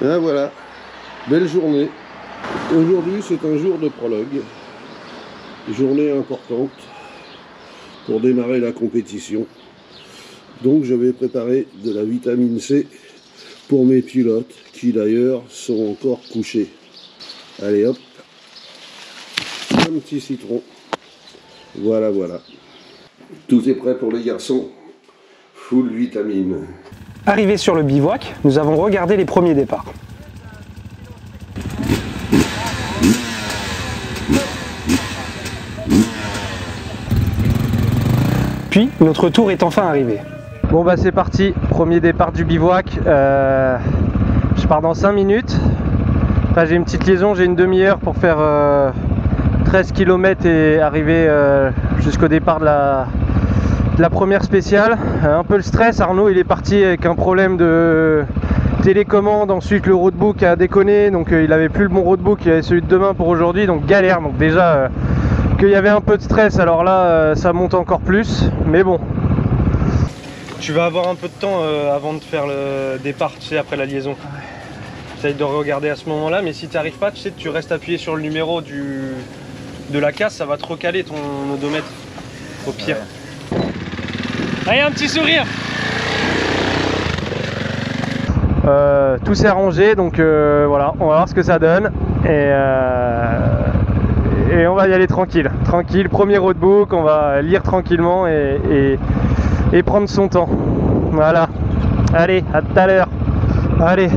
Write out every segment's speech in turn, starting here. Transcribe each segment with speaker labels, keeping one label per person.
Speaker 1: Ah voilà, belle journée. Aujourd'hui c'est un jour de prologue. Journée importante pour démarrer la compétition. Donc je vais préparer de la vitamine C pour mes pilotes qui d'ailleurs sont encore couchés. Allez hop, un petit citron. Voilà, voilà. Tout est prêt pour les garçons. Full vitamine.
Speaker 2: Arrivé sur le bivouac, nous avons regardé les premiers départs. Puis, notre tour est enfin arrivé. Bon bah c'est parti, premier départ du bivouac. Je pars dans 5 minutes. Enfin, j'ai une petite liaison, j'ai une demi-heure pour faire 13 km et arriver jusqu'au départ de la première spéciale. Un peu le stress, Arnaud il est parti avec un problème de télécommande, ensuite le roadbook a déconné, donc il avait plus le bon roadbook, il avait celui de demain pour aujourd'hui, donc galère. Donc déjà qu'il y avait un peu de stress, alors là ça monte encore plus, mais bon. Tu vas avoir un peu de temps avant de faire le départ, tu sais, après la liaison. Essaye de regarder à ce moment-là, mais si tu n'arrives pas, tu sais, tu restes appuyé sur le numéro de la casse, ça va te recaler ton odomètre, au pire. Ouais. Allez, un petit sourire. Tout s'est arrangé, donc voilà, on va voir ce que ça donne. Et on va y aller tranquille. Tranquille, premier roadbook, on va lire tranquillement et prendre son temps. Voilà. Allez, à tout à l'heure. Allez.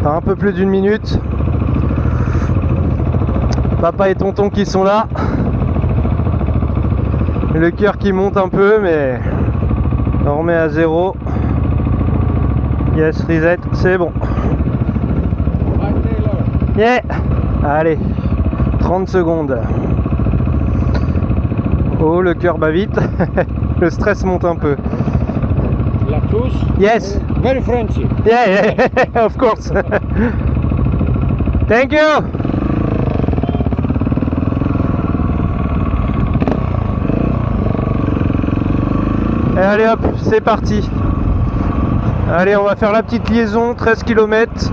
Speaker 2: Un peu plus d'une minute. Papa et tonton qui sont là. Le cœur qui monte un peu, mais on remet à zéro. Yes, reset, c'est bon. Yeah. Allez, 30 secondes. Oh, le cœur bat vite. Le stress monte un peu.
Speaker 3: La touche?
Speaker 2: Yes.
Speaker 3: Very Frenchy.
Speaker 2: Yeah, of course. Thank you. Et allez hop, c'est parti. Allez, on va faire la petite liaison, 13 km.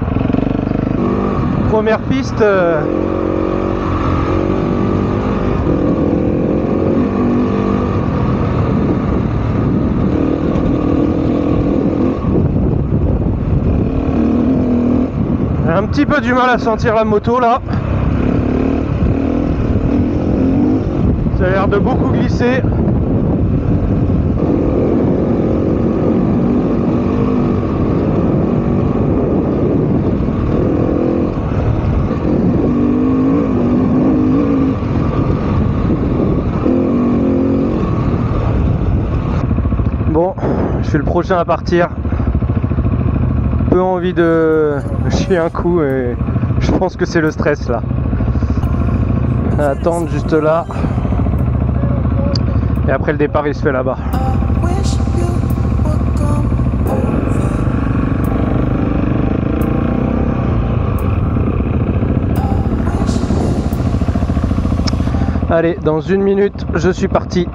Speaker 2: Première piste. Un petit peu du mal à sentir la moto là. Ça a l'air de beaucoup glisser. Bon, je suis le prochain à partir. Peu envie de chier un coup et je pense que c'est le stress là. Attendre juste là. Et après le départ il se fait là-bas. Allez, dans 1 minute, je suis parti.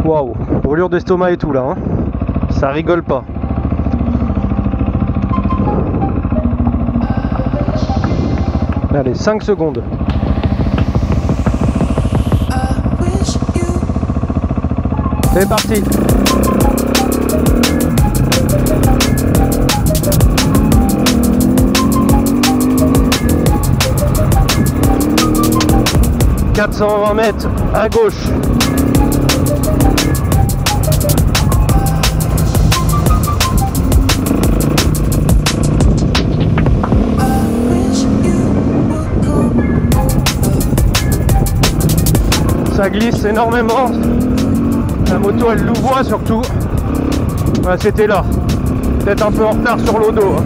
Speaker 2: Waouh, brûlure d'estomac et tout là, hein. Ça rigole pas. Allez, 5 secondes. C'est parti. « 420 mètres à gauche. » Ça glisse énormément. La moto elle nous voit surtout. Ouais, c'était là. Peut-être un peu en retard sur l'odo.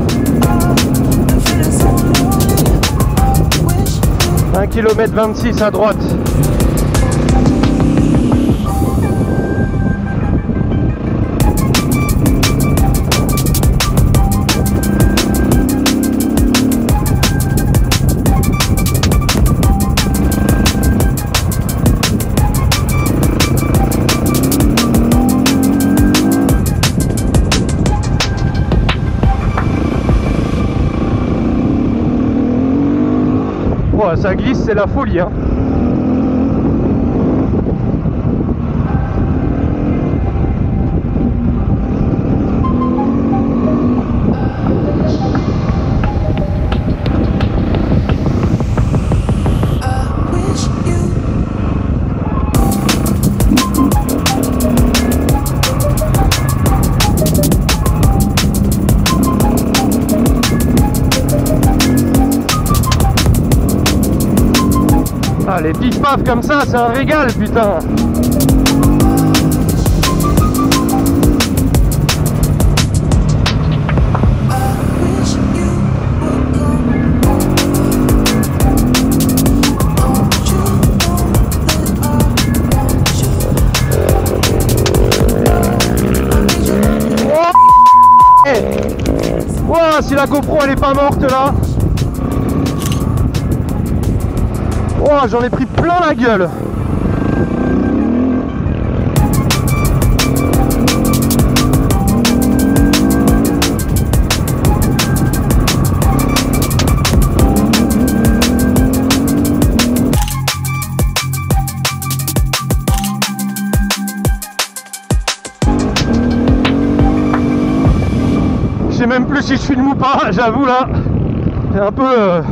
Speaker 2: 1 km 26 à droite. ça glisse, c'est la folie, hein. Ah, les pif paf comme ça, c'est un régal, putain. Wow, si la GoPro elle est pas morte là. Oh, j'en ai pris plein la gueule. Je sais même plus si je filme ou pas, j'avoue là. C'est un peu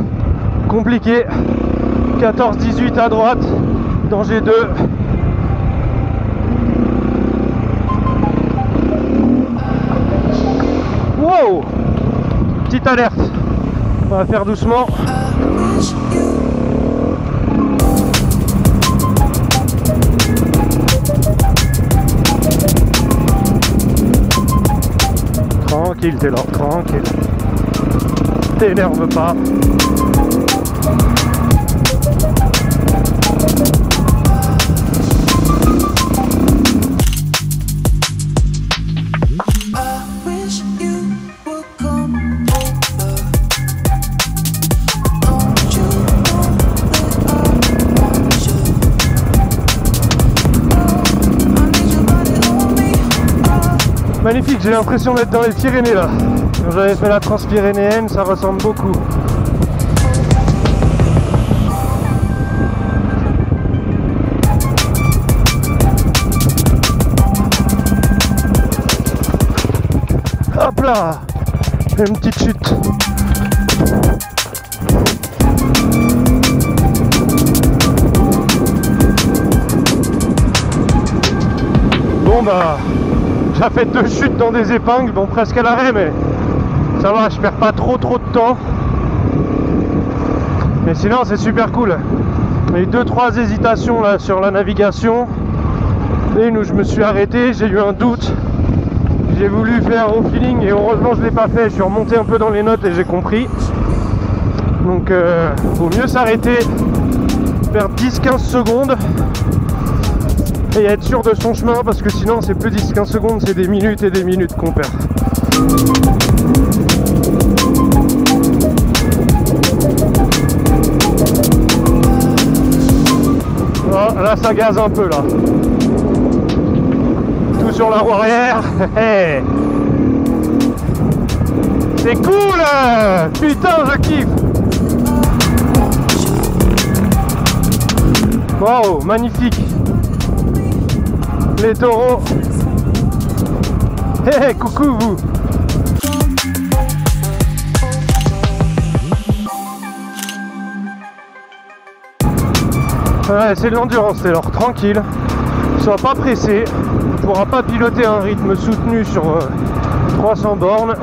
Speaker 2: compliqué. 14-18 à droite, danger 2. Wow! Petite alerte. On va faire doucement. Tranquille Taylor, tranquille. T'énerve pas. Magnifique, j'ai l'impression d'être dans les Pyrénées là. Quand j'avais fait la Transpyrénéenne, ça ressemble beaucoup. Hop là, une petite chute. Bon bah, j'ai fait 2 chutes dans des épingles, bon presque à l'arrêt, mais ça va, je perds pas trop de temps. Mais sinon c'est super cool. J'ai eu 2-3 hésitations là sur la navigation. Et une où je me suis arrêté, j'ai eu un doute. J'ai voulu faire au feeling et heureusement je l'ai pas fait. Je suis remonté un peu dans les notes et j'ai compris. Donc vaut mieux s'arrêter, perdre 10-15 secondes et être sûr de son chemin, parce que sinon c'est plus 10-15 secondes, c'est des minutes et des minutes qu'on perd. Oh, là ça gaze un peu là. Tout sur la roue arrière. Hey. C'est cool. Putain, je kiffe. Wow, magnifique. Les taureaux. Hé, coucou vous. Ouais, c'est de l'endurance, c'est alors tranquille. Sois pas pressé. Tu pourras pas piloter un rythme soutenu sur 300 bornes.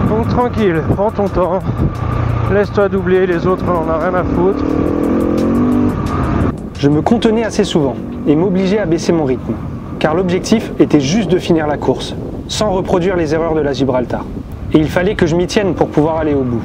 Speaker 2: Donc tranquille, prends ton temps. Laisse-toi doubler, les autres on en a rien à foutre.
Speaker 4: Je me contenais assez souvent et m'obligeais à baisser mon rythme, car l'objectif était juste de finir la course, sans reproduire les erreurs de la Gibraltar. Et il fallait que je m'y tienne pour pouvoir aller au bout.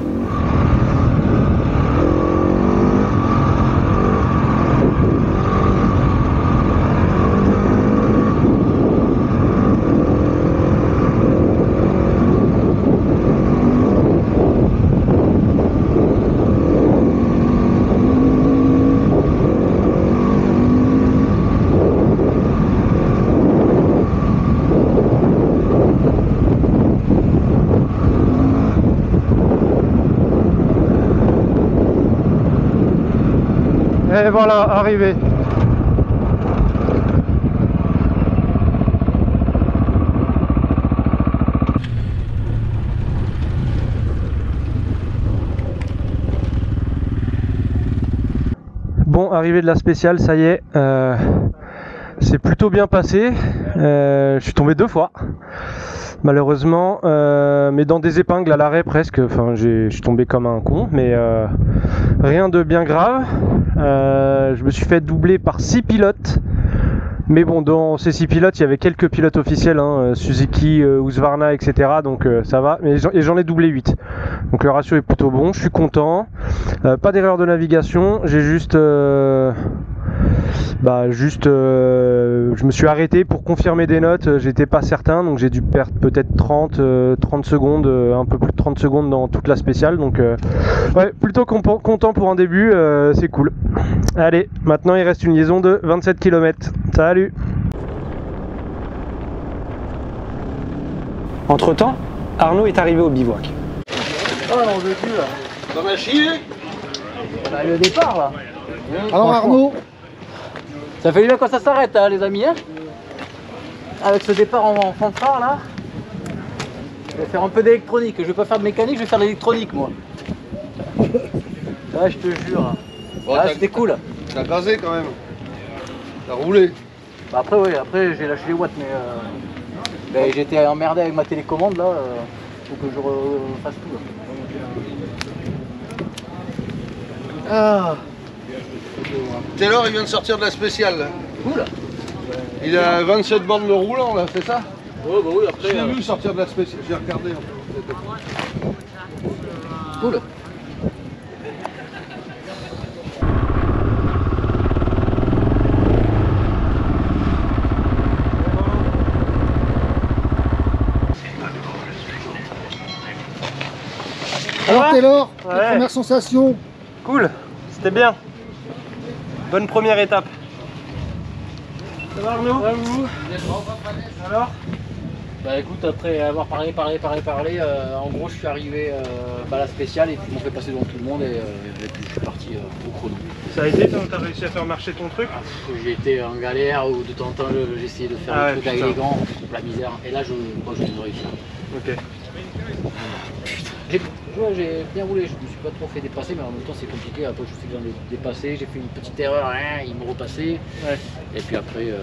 Speaker 2: Et voilà, arrivé. Bon, arrivé de la spéciale, ça y est. C'est plutôt bien passé. Je suis tombé 2 fois. Malheureusement, mais dans des épingles à l'arrêt presque. Enfin, je suis tombé comme un con, mais rien de bien grave. Je me suis fait doubler par 6 pilotes. Mais bon, dans ces 6 pilotes, il y avait quelques pilotes officiels, hein, Suzuki, Husqvarna, etc. Donc ça va. Et j'en ai doublé 8. Donc le ratio est plutôt bon. Je suis content. Pas d'erreur de navigation. J'ai juste... je me suis arrêté pour confirmer des notes, j'étais pas certain, donc j'ai dû perdre peut-être 30 secondes, un peu plus de 30 secondes dans toute la spéciale, donc ouais, plutôt content pour un début, c'est cool. Allez, maintenant il reste une liaison de 27 km. Salut!
Speaker 4: Entre temps, Arnaud est arrivé au bivouac.
Speaker 3: Oh non, je tue là.
Speaker 1: Ça m'a chié.
Speaker 3: Bah, le départ là.
Speaker 5: Alors Arnaud,
Speaker 3: Ça fait du bien quand ça s'arrête, hein, les amis. Hein, avec ce départ en fanfare là. Je vais faire un peu d'électronique. Je vais pas faire de mécanique, je vais faire de l'électronique moi. Ouais, je te jure.
Speaker 1: Bon,
Speaker 3: Ah, c'était cool.
Speaker 1: T'as gazé quand même. T'as roulé.
Speaker 3: Bah après, oui, après j'ai lâché les watts, mais j'étais emmerdé avec ma télécommande là. Faut que je refasse tout là. Ah.
Speaker 1: Taylor, il vient de sortir de la spéciale. Là.
Speaker 3: Cool.
Speaker 1: Il a 27 bandes de roulant là, c'est ça?
Speaker 3: Ouais, bah oui, après.
Speaker 1: Je l'ai vu sortir de la spéciale, j'ai regardé un peu.
Speaker 3: Cool.
Speaker 5: alors Taylor,
Speaker 2: Ouais.
Speaker 5: les premières sensations?
Speaker 2: Cool, c'était bien. Bonne première étape. Ça va Arnaud? Alors?
Speaker 3: Bah écoute, après avoir parlé, en gros je suis arrivé à la spéciale et puis ils m'ont fait passer devant tout le monde et puis je suis parti au chrono.
Speaker 2: Ça a été, t'as réussi à faire marcher ton truc?
Speaker 3: J'ai été en galère où de temps en temps j'ai essayé de faire des trucs avec les gants, la misère. Et là je réussi.
Speaker 2: Ok.
Speaker 3: J'ai bien roulé, je me suis pas trop fait dépasser, mais en même temps c'est compliqué. Après je sais que j'en ai dépassé, j'ai fait une petite erreur, hein, ils m'ont repassé. Ouais. Et puis après,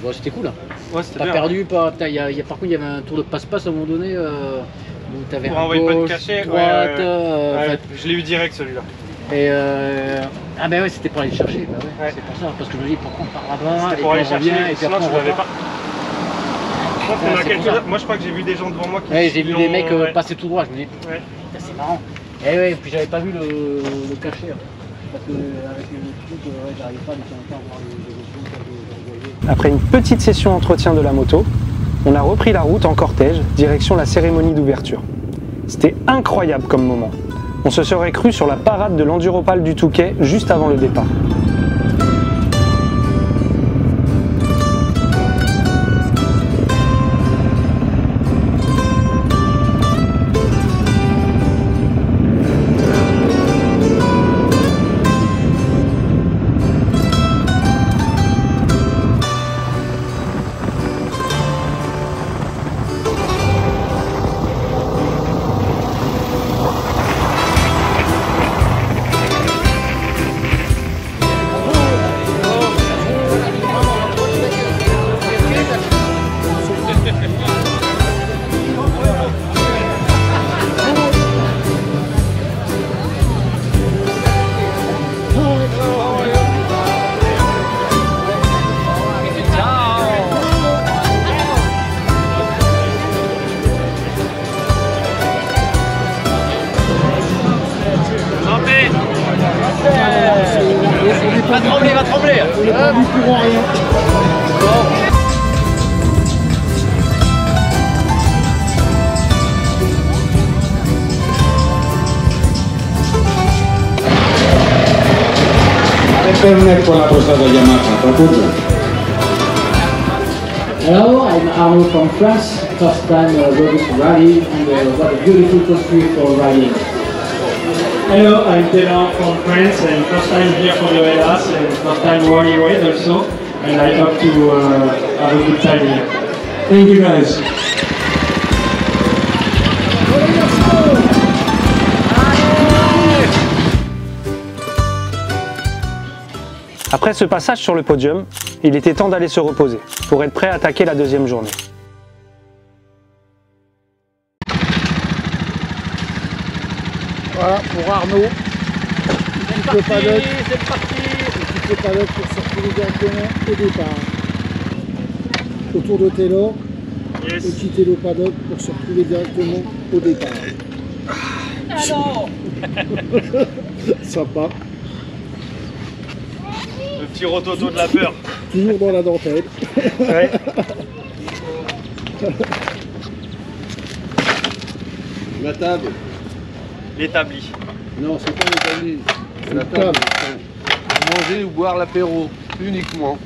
Speaker 3: bon, c'était cool. Hein.
Speaker 2: Ouais, c'était
Speaker 3: T'as
Speaker 2: bien.
Speaker 3: perdu, par contre il y avait un tour de passe-passe à un moment donné. Où t'avais
Speaker 2: Pour
Speaker 3: un
Speaker 2: envoyer pas de
Speaker 3: gauche,
Speaker 2: cachet,
Speaker 3: droite,
Speaker 2: ouais, je l'ai eu direct celui-là.
Speaker 3: et ah ben ouais, c'était pour aller le chercher. Bah ouais.
Speaker 2: Ouais.
Speaker 3: C'est pour ça, parce que je me dis pourquoi on part là-bas,
Speaker 2: C'était
Speaker 3: et
Speaker 2: pour
Speaker 3: puis
Speaker 2: aller
Speaker 3: on revient,
Speaker 2: chercher,
Speaker 3: et puis
Speaker 2: sinon
Speaker 3: après
Speaker 2: tu
Speaker 3: on
Speaker 2: l'avais
Speaker 3: repart.
Speaker 2: pas.
Speaker 3: Ouais, c'est pour ça.
Speaker 2: Moi je crois que j'ai vu des gens devant moi qui
Speaker 3: Ouais, j'ai vu des mecs
Speaker 2: ouais.
Speaker 3: passer tout droit, je me dis,
Speaker 2: Ouais.
Speaker 3: c'est marrant. Et ouais, puis j'avais pas vu le cachet. Hein. Parce que avec le truc, j'arrive pas de temps en temps à voir les
Speaker 4: Après une petite session entretien de la moto, on a repris la route en cortège, direction la cérémonie d'ouverture. C'était incroyable comme moment. On se serait cru sur la parade de l'Enduropal du Touquet juste avant le départ.
Speaker 3: Va trembler, va trembler.
Speaker 5: On n'est pas venu pour rien.
Speaker 6: Internet con la posata Yamaha, Raposo.
Speaker 3: Hello, I'm Arnaud from France. First time rode this rally, and what a beautiful country for riding.
Speaker 4: Hello, I'm Taylor from France and first time here for the Hellas and first time Wally Raid also, and I hope to have a good time here. Thank you guys. Après ce passage sur le podium, il était temps d'aller se reposer pour être prêt à attaquer la deuxième journée.
Speaker 5: Voilà pour Arnaud.
Speaker 3: C'est parti, c'est parti.
Speaker 5: Il quitte le paddock pour se retrouver directement au départ. Autour de Taylor.
Speaker 4: Yes.
Speaker 5: Et quitter le paddock pour se retrouver directement au départ.
Speaker 3: Alors,
Speaker 5: Sympa.
Speaker 4: Le petit rototo de la peur.
Speaker 5: Toujours dans la dentelle.
Speaker 4: Ouais.
Speaker 1: La table.
Speaker 4: L'établi.
Speaker 1: Non, c'est pas l'établi. C'est la
Speaker 5: table.
Speaker 1: table. Manger ou boire l'apéro, uniquement.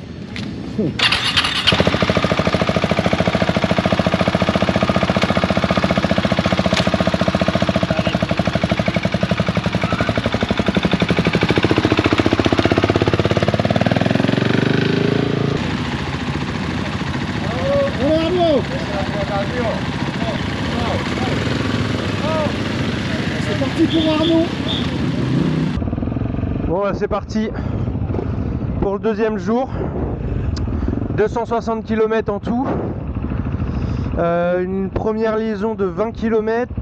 Speaker 5: Allez Arnaud. C'est parti pour Arnaud.
Speaker 2: Bon, c'est parti pour le deuxième jour. 260 km en tout. Une première liaison de 20 km.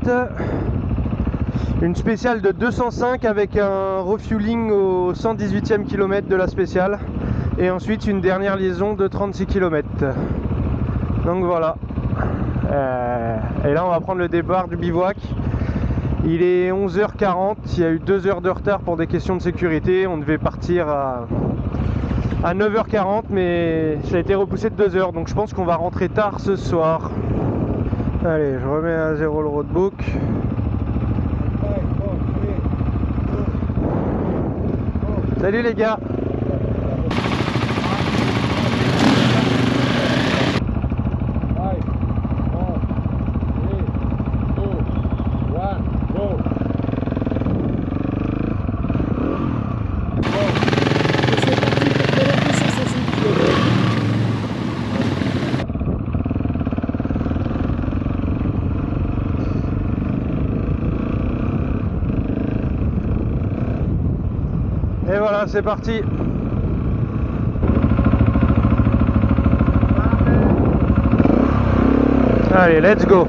Speaker 2: Une spéciale de 205 avec un refueling au 118e kilomètre de la spéciale. Et ensuite une dernière liaison de 36 km. Donc voilà. Et là on va prendre le départ du bivouac. Il est 11h40, il y a eu 2 heures de retard pour des questions de sécurité. On devait partir à 9h40, mais ça a été repoussé de 2 heures. Donc je pense qu'on va rentrer tard ce soir. Allez, je remets à zéro le roadbook. Salut les gars. Et voilà, c'est parti. Allez, let's go.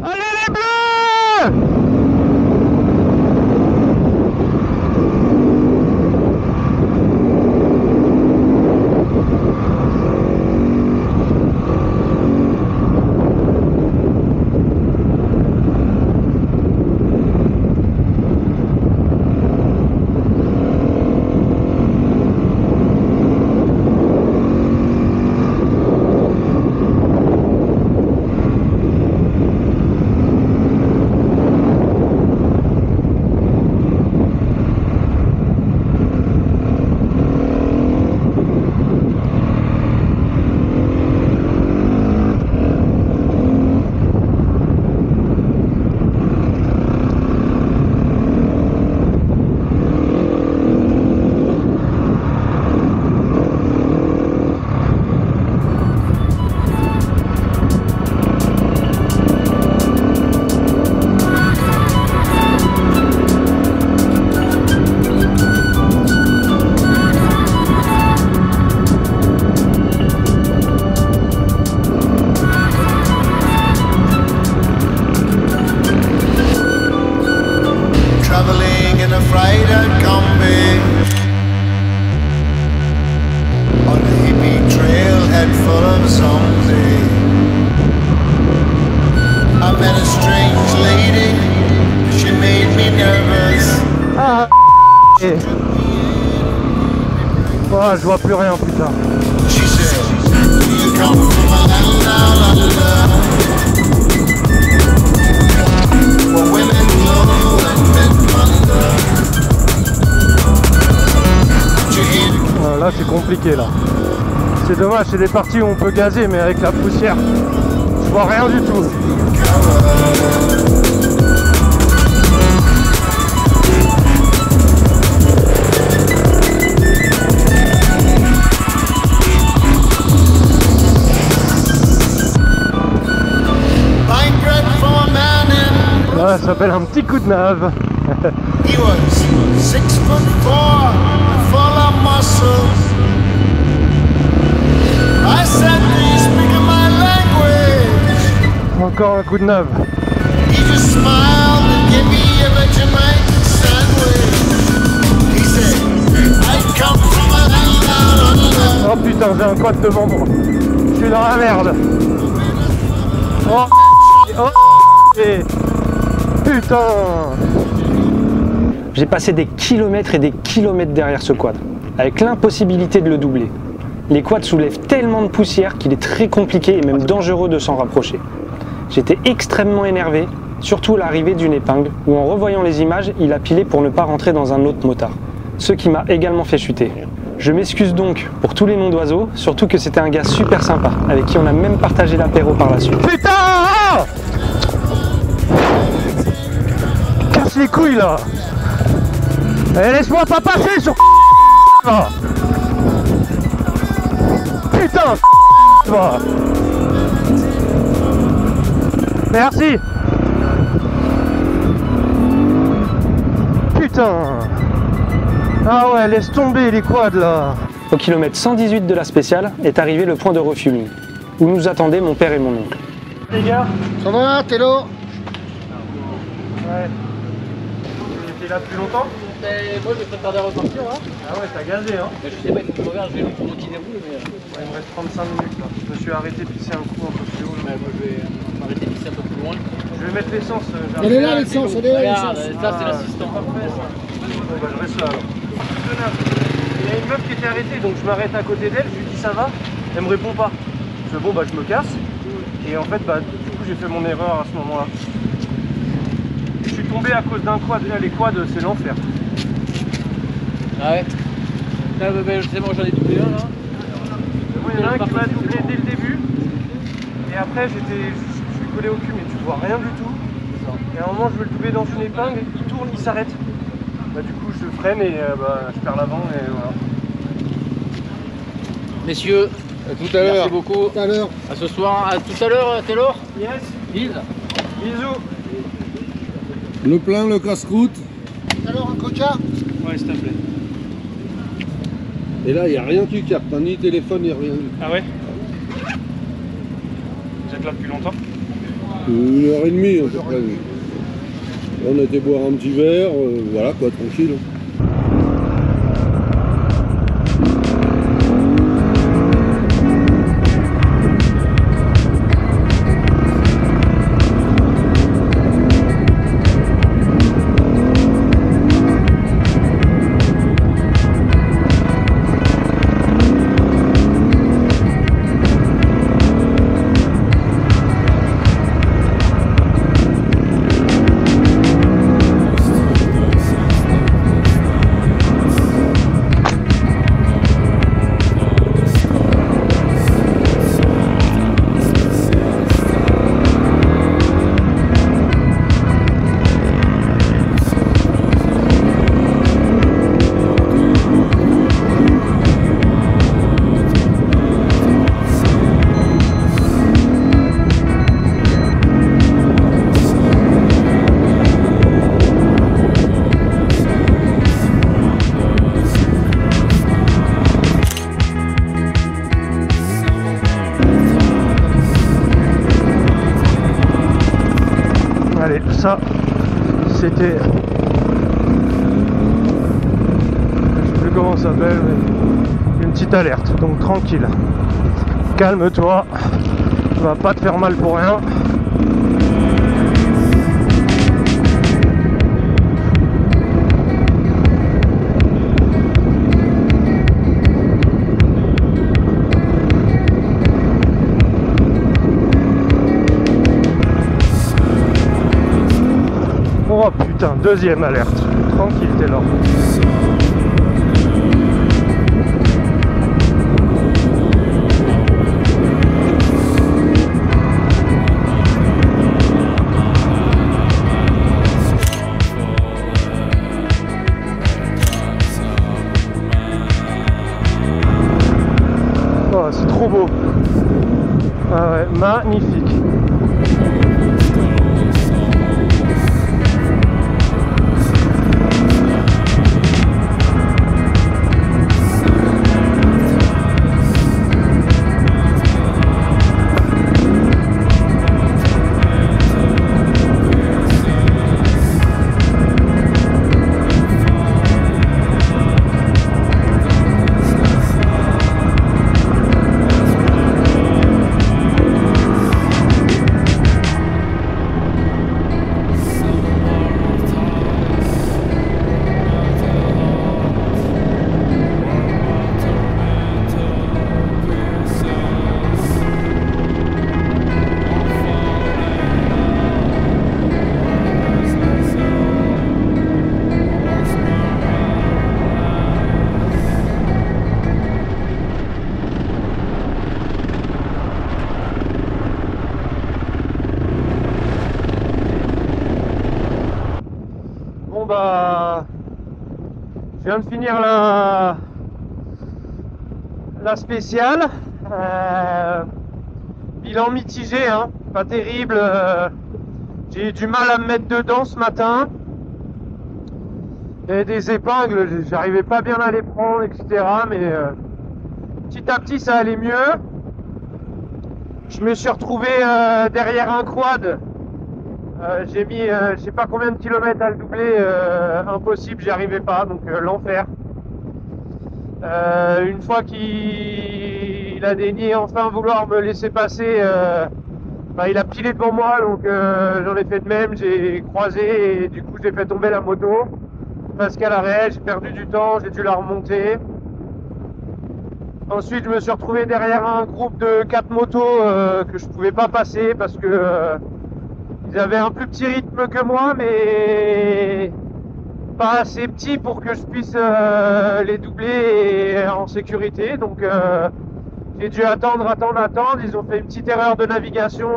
Speaker 2: Allez les bleus! Oh, je vois plus rien, putain. compliqué là. C'est dommage, c'est des parties où on peut gazer, mais avec la poussière, je vois rien du tout. Là, ça s'appelle un petit coup de nave.
Speaker 7: He was 6'4", full of muscle. I said, "Do you speak my language?"
Speaker 2: Encore un coup de nave.
Speaker 7: He just smiled and gave me a Vegemite sandwich. He said, "I come from a..."
Speaker 2: Oh putain, j'ai un quad devant moi. Je suis dans la merde. Oh, oh et... Putain.
Speaker 4: J'ai passé des kilomètres et des kilomètres derrière ce quad, avec l'impossibilité de le doubler. Les quads soulèvent tellement de poussière qu'il est très compliqué et même dangereux de s'en rapprocher. J'étais extrêmement énervé, surtout à l'arrivée d'une épingle, où en revoyant les images, il a pilé pour ne pas rentrer dans un autre motard. Ce qui m'a également fait chuter. Je m'excuse donc pour tous les noms d'oiseaux, surtout que c'était un gars super sympa, avec qui on a même partagé l'apéro par la suite.
Speaker 2: Putain! Casse les couilles là! Eh, laisse-moi pas passer sur là. Putain! Toi. Merci! Putain! Ah ouais, laisse tomber les quads là!
Speaker 4: Au kilomètre 118 de la spéciale est arrivé le point de refueling, où nous attendaient mon père et mon oncle.
Speaker 2: Les gars?
Speaker 5: Ça va, t'es là?
Speaker 2: Ouais. Tu étais là depuis longtemps?
Speaker 3: Mais moi je vais pas tarder à repartir hein.
Speaker 2: Ah ouais, t'as gazé hein?
Speaker 3: Mais je sais pas, il faut que je regarde, j'ai le tour qui déroule mais...
Speaker 2: Ouais, il me reste 35 minutes là. Je me suis arrêté de pisser un coup un peu plus haut.
Speaker 3: Ouais, moi je vais m'arrêter d'ici un peu plus loin.
Speaker 2: Je vais mettre l'essence.
Speaker 5: Elle est là l'essence, elle est là
Speaker 3: Regarde,
Speaker 5: l'essence.
Speaker 3: ça c'est l'assistant.
Speaker 2: Parfait ça. Bon bah je reste là alors. Il y a une meuf qui était arrêtée donc je m'arrête à côté d'elle, je lui dis ça va, elle me répond pas. Je dis bon bah je me casse. Et en fait bah du coup j'ai fait mon erreur à ce moment là. Je suis tombé à cause d'un quad, les quads c'est l'enfer.
Speaker 3: Ah ouais. Là, c'est bon, j'en ai doublé un là.
Speaker 2: Moi il y en a un qui m'a doublé dès le début. Et après je suis collé au cul mais tu vois rien du tout. Et à un moment je veux le doubler dans une épingle, il tourne, il s'arrête. Bah du coup je freine et bah, je perds l'avant et voilà.
Speaker 3: Messieurs, tout à l'heure. Merci beaucoup.
Speaker 5: Tout à l'heure.
Speaker 3: À ce soir, à tout à l'heure, Taylor.
Speaker 2: Yes.
Speaker 3: Lise.
Speaker 2: Bisous.
Speaker 1: Le plein, le casse-croûte.
Speaker 5: Tout à l'heure, un coca.
Speaker 2: Ouais s'il te plaît.
Speaker 1: Et là, il n'y a rien qui capte, hein, ni téléphone, ni rien.
Speaker 2: Ah ouais? Vous êtes là depuis longtemps?
Speaker 1: 1h30 à peu près. On a été boire un petit verre, voilà quoi, tranquille.
Speaker 2: Allez, ça, c'était... Je sais plus comment ça s'appelle, mais une petite alerte, donc tranquille. Calme-toi, ça va pas te faire mal pour rien. Oh putain, deuxième alerte. Tranquille, t'es là. bon bah je viens de finir la spéciale. Bilan mitigé, hein, pas terrible. J'ai eu du mal à me mettre dedans ce matin. Il y avait des épingles, j'arrivais pas bien à les prendre, etc. Mais petit à petit ça allait mieux. Je me suis retrouvé derrière un quad. J'ai mis je sais pas combien de kilomètres à le doubler, impossible, j'y arrivais pas, donc l'enfer. Une fois qu'il a daigné enfin vouloir me laisser passer, bah, il a pilé devant moi, donc j'en ai fait de même, j'ai croisé et du coup j'ai fait tomber la moto parce qu'à l'arrêt, j'ai perdu du temps, j'ai dû la remonter. Ensuite je me suis retrouvé derrière un groupe de 4 motos que je pouvais pas passer parce que ils avaient un plus petit rythme que moi, mais pas assez petit pour que je puisse les doubler en sécurité. Donc j'ai dû attendre. Ils ont fait une petite erreur de navigation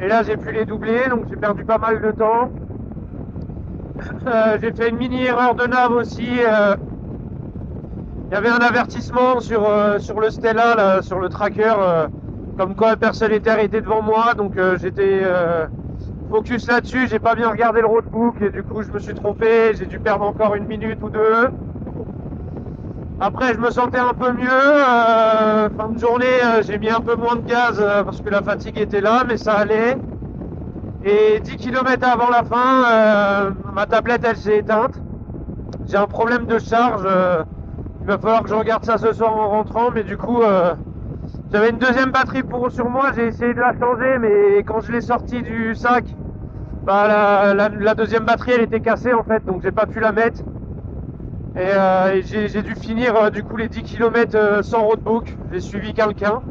Speaker 2: et là j'ai pu les doubler, donc j'ai perdu pas mal de temps. J'ai fait une mini erreur de nav aussi. Il y avait un avertissement sur le Stella, là, sur le tracker, comme quoi personne n'était arrêté devant moi, donc j'étais focus là-dessus, j'ai pas bien regardé le roadbook et du coup je me suis trompé, j'ai dû perdre encore 1 minute ou 2. Après je me sentais un peu mieux, fin de journée j'ai mis un peu moins de gaz parce que la fatigue était là, mais ça allait. Et 10 km avant la fin, ma tablette elle s'est éteinte. J'ai un problème de charge, il va falloir que je regarde ça ce soir en rentrant, mais du coup j'avais une deuxième batterie sur moi, j'ai essayé de la changer, mais quand je l'ai sortie du sac, bah, la deuxième batterie elle était cassée en fait, donc j'ai pas pu la mettre. Et j'ai dû finir du coup les 10 km sans roadbook, j'ai suivi quelqu'un.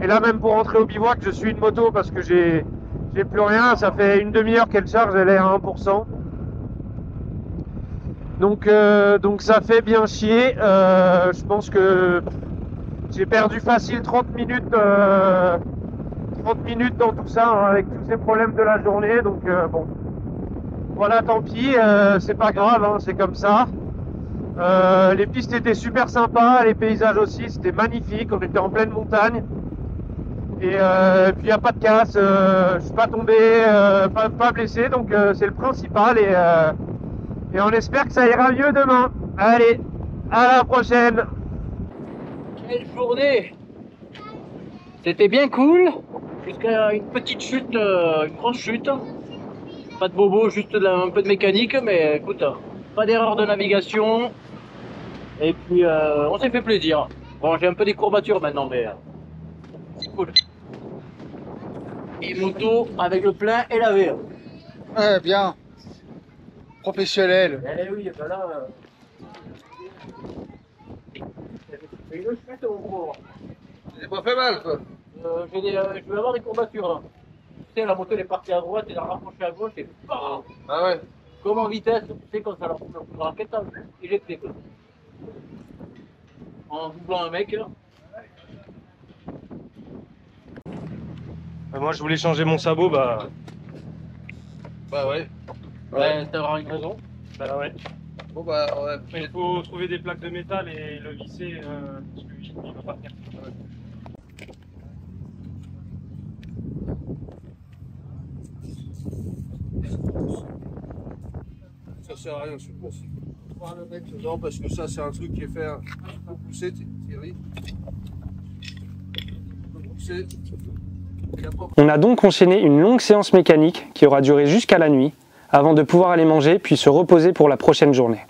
Speaker 2: Et là même pour rentrer au bivouac, je suis une moto parce que j'ai plus rien, ça fait une demi-heure qu'elle charge, elle est à 1%. Donc ça fait bien chier, je pense que j'ai perdu facile 30 minutes dans tout ça, hein, avec tous ces problèmes de la journée, donc bon, voilà, tant pis, c'est pas grave, hein, c'est comme ça. Les pistes étaient super sympas, les paysages aussi, c'était magnifique, on était en pleine montagne. Et puis il n'y a pas de casse, je suis pas tombé, pas blessé, donc c'est le principal et on espère que ça ira mieux demain. Allez, à la prochaine.
Speaker 3: Quelle journée! C'était bien cool, jusqu'à une petite chute, une grosse chute. Pas de bobo, juste un peu de mécanique, mais écoute, pas d'erreur de navigation. Et puis on s'est fait plaisir. Bon, j'ai un peu des courbatures maintenant, mais c'est cool. Et moto avec le plein et la VR.
Speaker 5: Ouais, bien. Professionnel.
Speaker 3: Eh oui, ben là. C'est une chute au gros.
Speaker 1: J'ai pas fait mal quoi.
Speaker 3: Je vais avoir des courbatures là. Tu sais, la moto elle est partie à droite et la rapprochée à gauche et bam.
Speaker 1: Ah ouais.
Speaker 3: Comme en vitesse, tu sais, quand ça leur la raquette, éjecté quoi. En doublant un mec là.
Speaker 2: Moi je voulais changer mon sabot, bah
Speaker 1: ouais.
Speaker 3: Ouais, t'auras une raison.
Speaker 2: bah ouais.
Speaker 1: Bon bah ouais.
Speaker 2: Il faut trouver des plaques de métal et le visser parce qu'il ne peut pas tenir.
Speaker 1: Ça sert à rien, je pense. Non, parce que ça c'est un truc qui est fait. Faut pousser, Thierry. Faut pousser.
Speaker 4: On a donc enchaîné une longue séance mécanique qui aura duré jusqu'à la nuit, avant de pouvoir aller manger puis se reposer pour la prochaine journée.